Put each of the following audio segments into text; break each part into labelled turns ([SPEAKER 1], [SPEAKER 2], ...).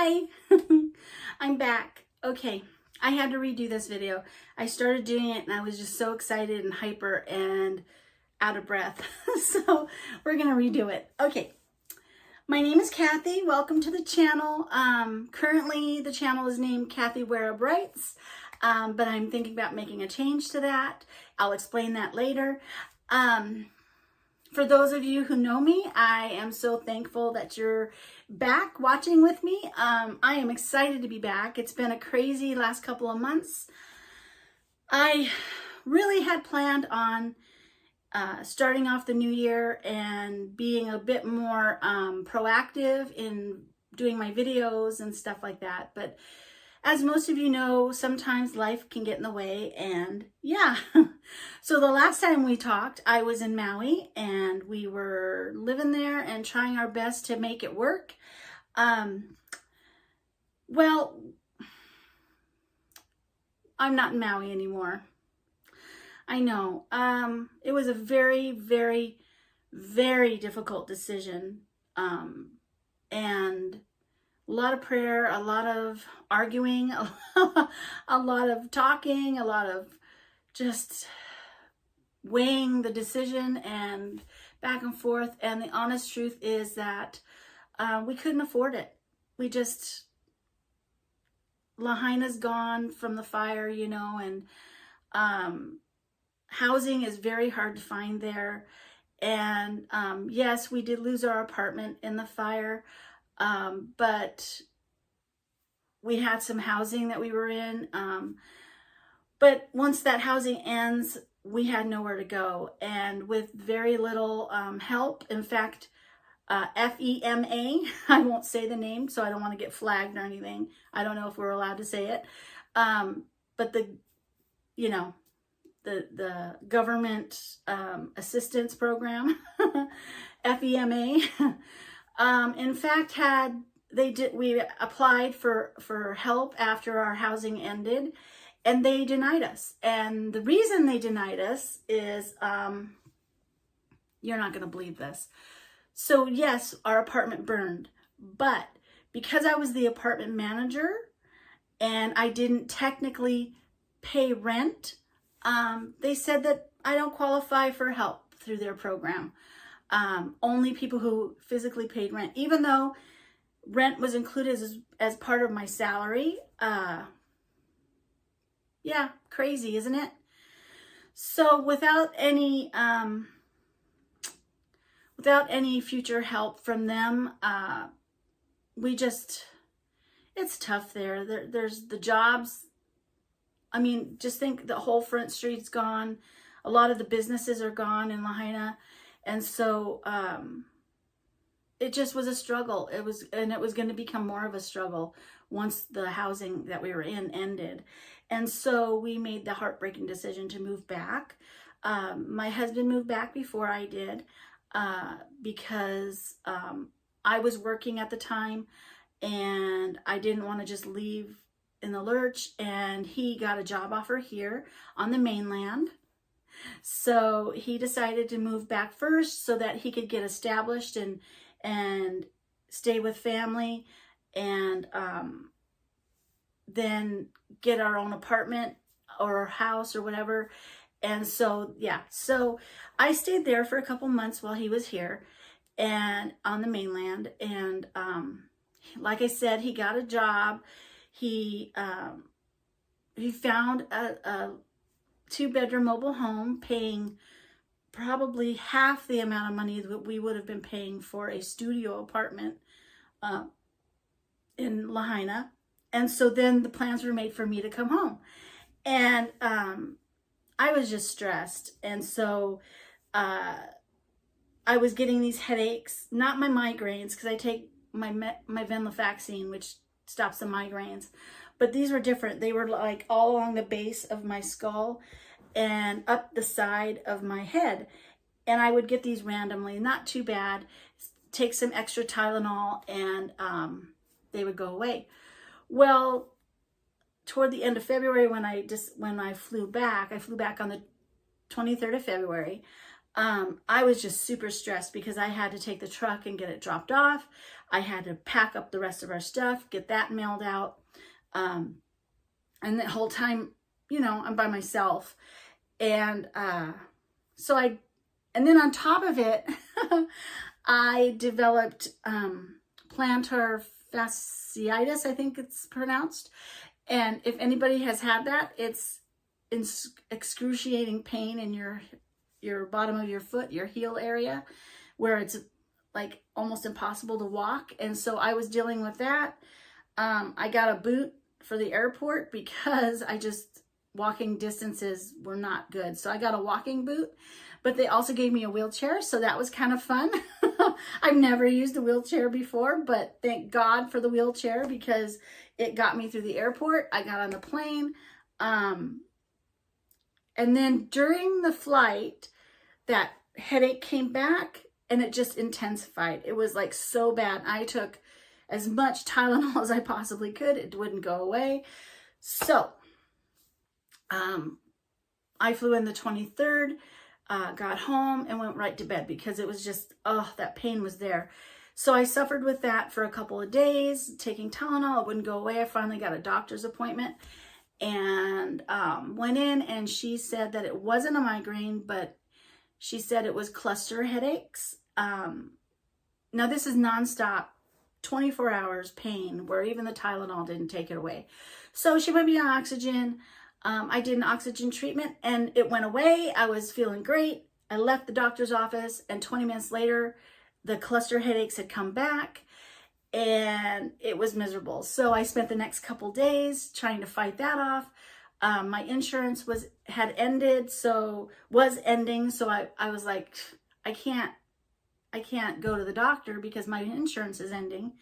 [SPEAKER 1] Hi, I'm back. Okay, I had to redo this video. I started doing it and I was just so excited and hyper and out of breath. So we're gonna redo it. Okay, my name is Kathy. Welcome to the channel. Currently the channel is named Kathy Weara Brights, but I'm thinking about making a change to that. I'll explain that later. For those of you who know me, I am so thankful that you're back watching with me. I am excited to be back. It's been a crazy last couple of months. I really had planned on starting off the new year and being a bit more proactive in doing my videos and stuff like that. But as most of you know, sometimes life can get in the way, and yeah. So the last time we talked, I was in Maui and we were living there and trying our best to make it work. Well, I'm not in Maui anymore. I know. It was a very, very, very difficult decision. And a lot of prayer, a lot of arguing, a lot of talking, a lot of just weighing the decision and back and forth. And the honest truth is that we couldn't afford it. We just, Lahaina's gone from the fire, you know, and housing is very hard to find there. And yes, we did lose our apartment in the fire. But we had some housing that we were in. But once that housing ends, we had nowhere to go. And with very little help, in fact, FEMA, I won't say the name, so I don't want to get flagged or anything. I don't know if we're allowed to say it. But the government assistance program, FEMA, in fact, we applied for help after our housing ended, and they denied us. And the reason they denied us is, you're not going to believe this. So yes, our apartment burned, but because I was the apartment manager and I didn't technically pay rent, they said that I don't qualify for help through their program. Only people who physically paid rent, even though rent was included as part of my salary. Yeah, crazy, isn't it? So without any future help from them, it's tough there. There's the jobs. I mean, just think the whole Front Street's gone. A lot of the businesses are gone in Lahaina. And so it just was a struggle. It was going to become more of a struggle once the housing that we were in ended. And so we made the heartbreaking decision to move back. My husband moved back before I did because I was working at the time and I didn't want to just leave in the lurch, and he got a job offer here on the mainland. So he decided to move back first so that he could get established and stay with family, and then get our own apartment or house or whatever. And so, yeah, so I stayed there for a couple months while he was here and on the mainland. And like I said, he got a job. He found a 2-bedroom mobile home paying probably half the amount of money that we would have been paying for a studio apartment in Lahaina. And so then the plans were made for me to come home. And I was just stressed. And so I was getting these headaches, not my migraines, because I take my venlafaxine, which stops the migraines. But these were different. They were like all along the base of my skull and up the side of my head. And I would get these randomly, not too bad. Take some extra Tylenol and they would go away. Well, toward the end of February, when I flew back on the 23rd of February. I was just super stressed because I had to take the truck and get it dropped off. I had to pack up the rest of our stuff, get that mailed out. And the whole time, you know, I'm by myself. And and then on top of it, I developed plantar fasciitis, I think it's pronounced. And if anybody has had that, it's excruciating pain in your bottom of your foot, your heel area, where it's like almost impossible to walk. And so I was dealing with that. I got a boot for the airport because walking distances were not good. So I got a walking boot, but they also gave me a wheelchair. So that was kind of fun. I've never used a wheelchair before, but thank God for the wheelchair because it got me through the airport. I got on the plane. And then during the flight, that headache came back and it just intensified. It was like so bad. I took as much Tylenol as I possibly could. It wouldn't go away. So I flew in the 23rd, got home and went right to bed because it was just, that pain was there. So I suffered with that for a couple of days, taking Tylenol. It wouldn't go away. I finally got a doctor's appointment and went in, and she said that it wasn't a migraine, but she said it was cluster headaches. Now this is nonstop, 24 hours pain where even the Tylenol didn't take it away. So she put me on oxygen. I did an oxygen treatment and it went away. I was feeling great. I left the doctor's office and 20 minutes later, the cluster headaches had come back and it was miserable. So I spent the next couple days trying to fight that off. My insurance was ending. So I was like, I can't go to the doctor because my insurance is ending.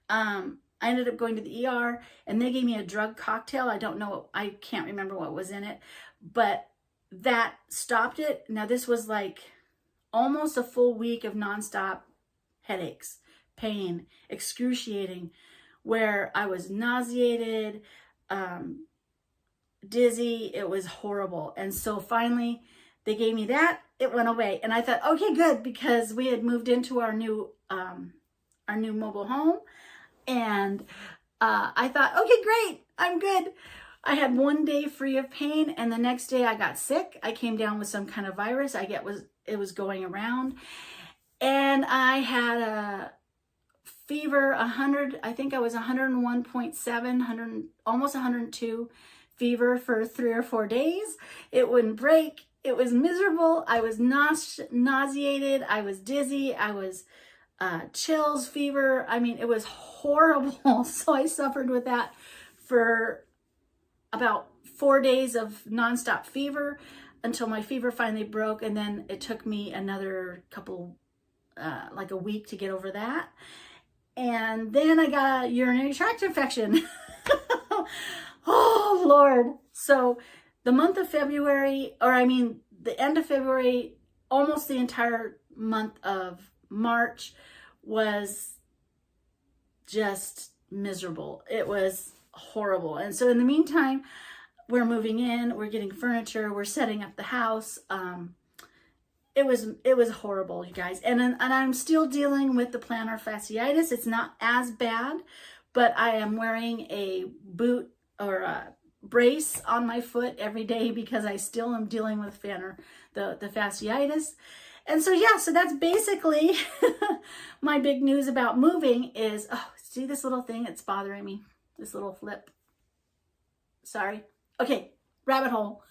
[SPEAKER 1] I ended up going to the ER and they gave me a drug cocktail. I can't remember what was in it, but that stopped it. Now this was like almost a full week of nonstop headaches, pain, excruciating, where I was nauseated, dizzy. It was horrible. And so finally they gave me that. It went away. And I thought, okay, good, because we had moved into our new mobile home. And I thought, okay, great, I'm good. I had one day free of pain, and the next day I got sick. I came down with some kind of virus. It was going around, and I had a fever, I think I was 101.7, almost 102 fever for 3 or 4 days. It wouldn't break. It was miserable. I was nauseated. I was dizzy. I was chills, fever. I mean, it was horrible. So I suffered with that for about 4 days of nonstop fever until my fever finally broke. And then it took me another couple, like a week to get over that. And then I got a urinary tract infection. Oh, Lord. So the month of February, the end of February, almost the entire month of March was just miserable. It was horrible. And so in the meantime, we're moving in, we're getting furniture, we're setting up the house. It was horrible, you guys. And I'm still dealing with the plantar fasciitis. It's not as bad, but I am wearing a boot or a brace on my foot every day because I still am dealing with the fasciitis. And so, yeah, so that's basically my big news about moving is, see this little thing? It's bothering me, this little flip. Sorry. Okay, rabbit hole.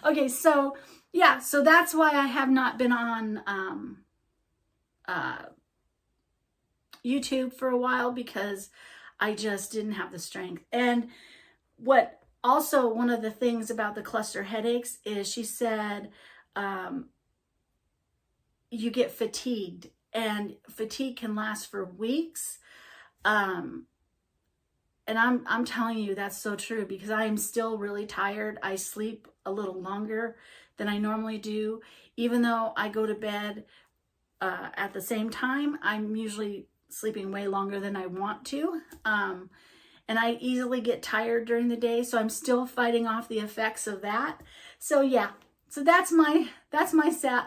[SPEAKER 1] Okay, so, yeah, so that's why I have not been on YouTube for a while, because I just didn't have the strength. And one of the things about the cluster headaches is she said, you get fatigued, and fatigue can last for weeks. And I'm telling you, that's so true, because I am still really tired. I sleep a little longer than I normally do. Even though I go to bed at the same time, I'm usually sleeping way longer than I want to. And I easily get tired during the day, so I'm still fighting off the effects of that. So yeah, So that's my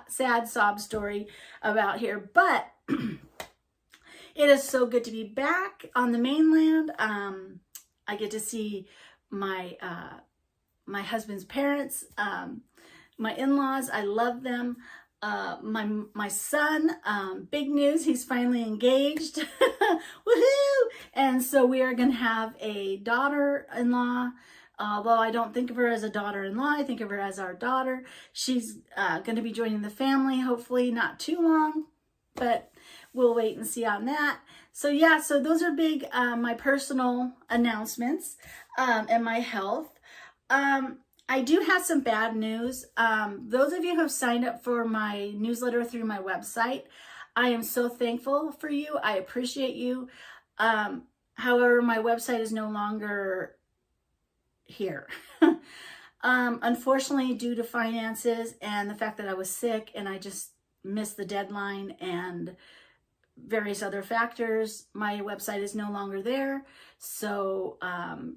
[SPEAKER 1] sad sob story about here. But it is so good to be back on the mainland. I get to see my my husband's parents, my in-laws. I love them. My son, big news, he's finally engaged. Woohoo! And so we are going to have a daughter-in-law. Although I don't think of her as a daughter-in-law, I think of her as our daughter. She's going to be joining the family, hopefully not too long, but we'll wait and see on that. So yeah, so those are big, my personal announcements and my health. I do have some bad news. Those of you who have signed up for my newsletter through my website, I am so thankful for you. I appreciate you. However, my website is no longer here. Unfortunately, due to finances and the fact that I was sick and I just missed the deadline and various other factors, my website is no longer there. So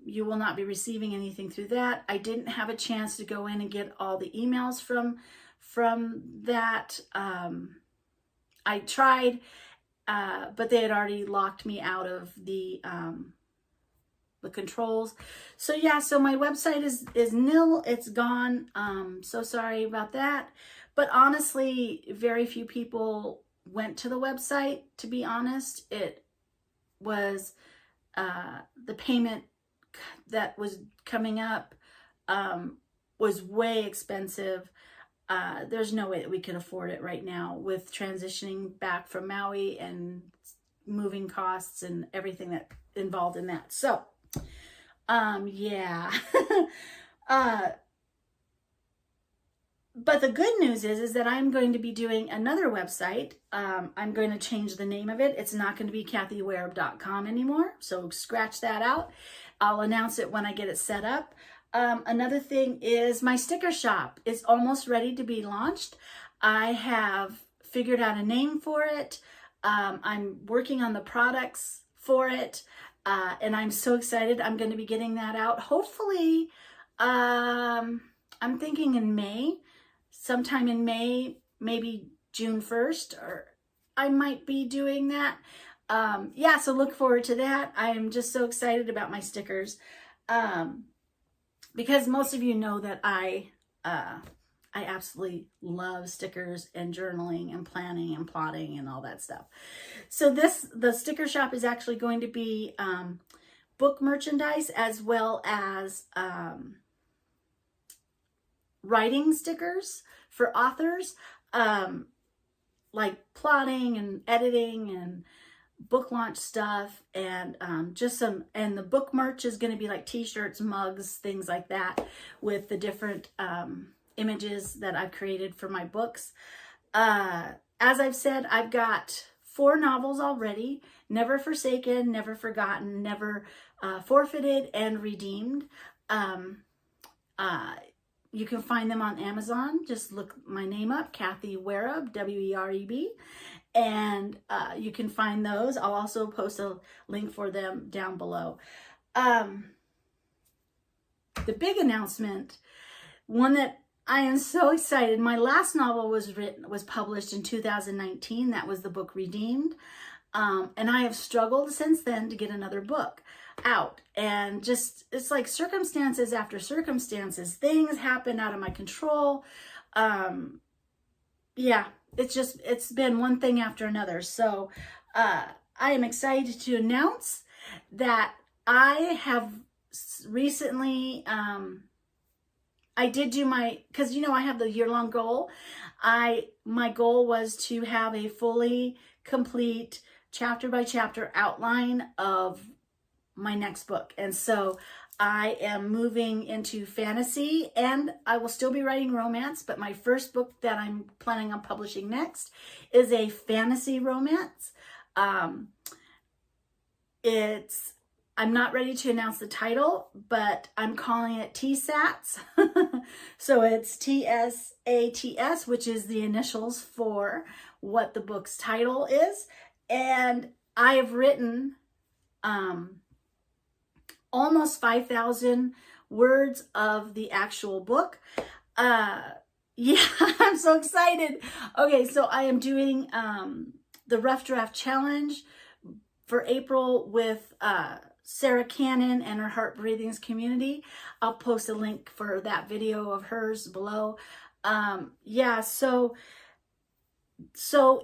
[SPEAKER 1] you will not be receiving anything through that. I didn't have a chance to go in and get all the emails from that. I tried, but they had already locked me out of the controls. So yeah, so my website is nil. It's gone. So sorry about that. But honestly, very few people went to the website, to be honest. It was the payment that was coming up was way expensive. There's no way that we can afford it right now with transitioning back from Maui and moving costs and everything that involved in that. So yeah. But the good news is that I'm going to be doing another website. I'm going to change the name of it. It's not going to be KathyWerup.com anymore. So scratch that out. I'll announce it when I get it set up. Another thing is my sticker shop is almost ready to be launched. I have figured out a name for it. I'm working on the products for it. And I'm so excited. I'm going to be getting that out. Hopefully, I'm thinking in May. Sometime in May, maybe June 1st, or I might be doing that. Yeah, so look forward to that. I am just so excited about my stickers. Because most of you know that I absolutely love stickers and journaling and planning and plotting and all that stuff. So the sticker shop is actually going to be book merchandise as well as writing stickers for authors, like plotting and editing and book launch stuff, and and the book merch is going to be like t-shirts, mugs, things like that with the different images that I've created for my books. As I've said, I've got 4 novels already: Never Forsaken, Never Forgotten, Never Forfeited, and Redeemed. You can find them on Amazon. Just look my name up, Kathy Wereb, W-E-R-E-B, and you can find those. I'll also post a link for them down below. The big announcement, one that I am so excited. My last novel was published in 2019. That was the book Redeemed. And I have struggled since then to get another book out, and just it's like circumstances after circumstances, things happen out of my control. Yeah, it's been one thing after another. So I am excited to announce that I have recently I did do because I have the year-long goal. My goal was to have a fully complete chapter by chapter outline of my next book. And so I am moving into fantasy, and I will still be writing romance, but my first book that I'm planning on publishing next is a fantasy romance. I'm not ready to announce the title, but I'm calling it TSATS. So it's TSATS, which is the initials for what the book's title is. And I have written almost 5,000 words of the actual book. Yeah, I'm so excited. Okay, so I am doing the Rough Draft Challenge for April with Sarah Cannon and her Heart Breathings community. I'll post a link for that video of hers below. Yeah, so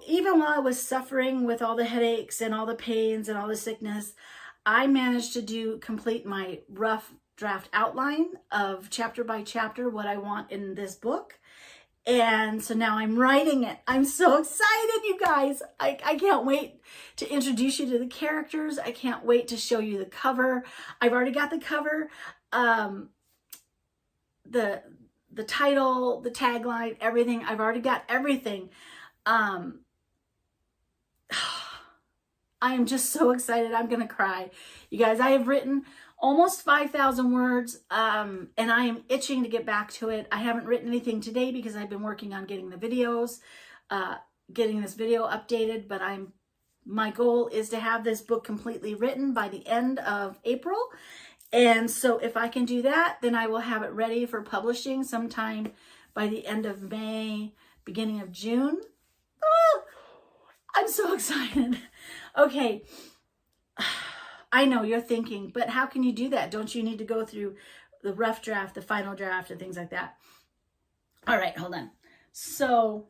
[SPEAKER 1] even while I was suffering with all the headaches and all the pains and all the sickness, I managed to complete my rough draft outline of chapter by chapter what I want in this book. And so now I'm writing it. I'm so excited, you guys. I can't wait to introduce you to the characters. I can't wait to show you the cover. I've already got the cover, the title, the tagline, everything. I've already got everything. I am just so excited. I'm going to cry. You guys, I have written almost 5,000 words, and I am itching to get back to it. I haven't written anything today because I've been working on getting the videos, getting this video updated, but my goal is to have this book completely written by the end of April. And so if I can do that, then I will have it ready for publishing sometime by the end of May, beginning of June. Oh, I'm so excited. Okay. I know you're thinking, but how can you do that? Don't you need to go through the rough draft, the final draft, and things like that? All right, hold on. So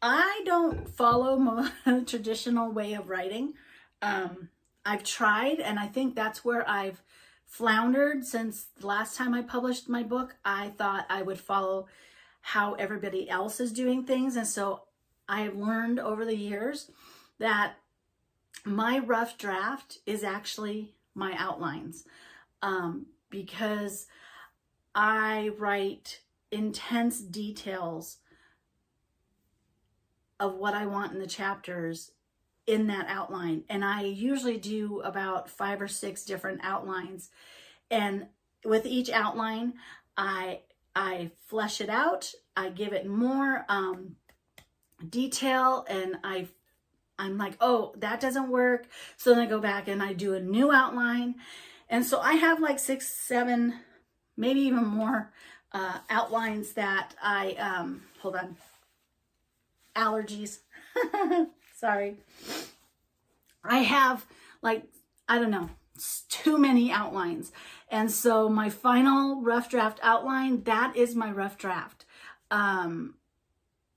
[SPEAKER 1] I don't follow a traditional way of writing. I've tried, and I think that's where I've floundered since the last time I published my book. I thought I would follow how everybody else is doing things, and so I have learned over the years that my rough draft is actually my outlines, because I write intense details of what I want in the chapters in that outline. And I usually do about 5 or 6 different outlines. And with each outline, I flesh it out. I give it more detail, and I'm like, oh, that doesn't work. So then I go back and I do a new outline. And so I have like 6, 7, maybe even more outlines that I, hold on, allergies. Sorry. I have like, I don't know, too many outlines. And so my final rough draft outline, that is my rough draft.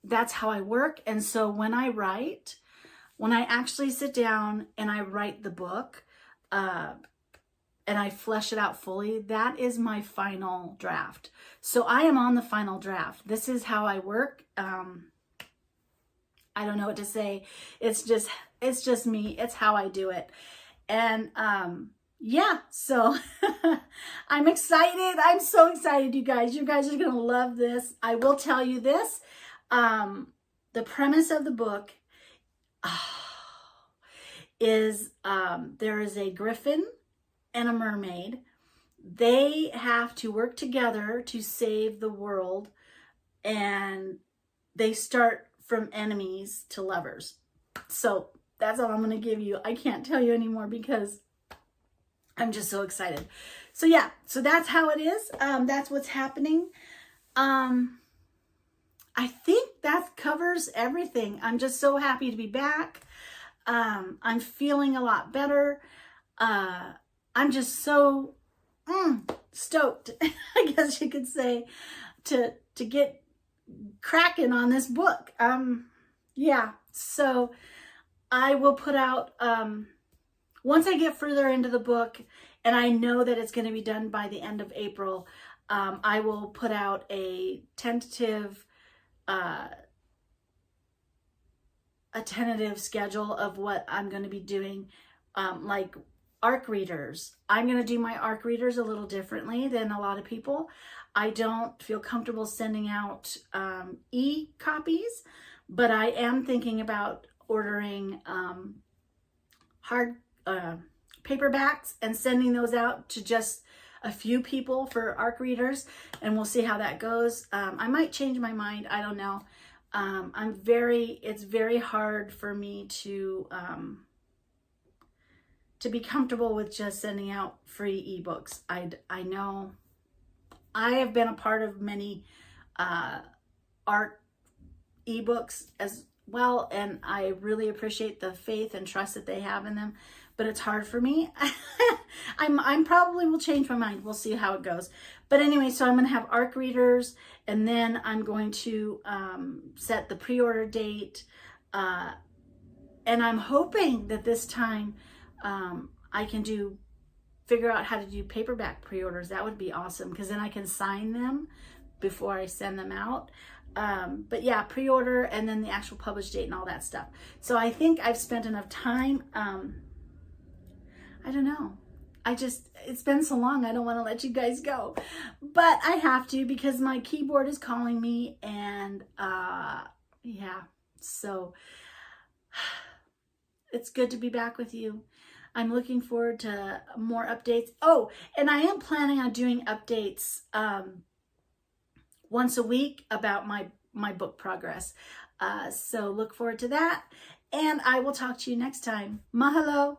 [SPEAKER 1] That's how I work. And so when I actually sit down and I write the book, and I flesh it out fully, that is my final draft. So I am on the final draft. This is how I work. I don't know what to say. It's just me. It's how I do it. And yeah, so I'm excited. I'm so excited, you guys. You guys are going to love this. I will tell you this. The premise of the book is there is a griffin and a mermaid. They have to work together to save the world, and they start from enemies to lovers. So that's all I'm going to give you. I can't tell you anymore because I'm just so excited. So yeah, so that's how it is. That's what's happening. I think that covers everything. I'm just so happy to be back. I'm feeling a lot better. I'm just so stoked, I guess you could say, to get cracking on this book. Yeah, so I will put out, once I get further into the book, and I know that it's going to be done by the end of April, I will put out a tentative schedule of what I'm going to be doing, like ARC readers. I'm going to do my ARC readers a little differently than a lot of people. I don't feel comfortable sending out e-copies, but I am thinking about ordering hard paperbacks and sending those out to just a few people for ARC readers, and we'll see how that goes. I might change my mind. I don't know. It's very hard for me to to be comfortable with just sending out free ebooks. I know I have been a part of many art ebooks as well, and I really appreciate the faith and trust that they have in them, but it's hard for me. I'm probably will change my mind. We'll see how it goes. But anyway, so I'm going to have ARC readers, and then I'm going to set the pre-order date, and I'm hoping that this time I can figure out how to do paperback pre-orders. That would be awesome, because then I can sign them before I send them out. But yeah, pre-order and then the actual publish date and all that stuff. So I think I've spent enough time. I don't know. It's been so long, I don't want to let you guys go. But I have to, because my keyboard is calling me, and yeah, so it's good to be back with you. I'm looking forward to more updates. Oh, and I am planning on doing updates once a week about my book progress. So look forward to that. And I will talk to you next time. Mahalo.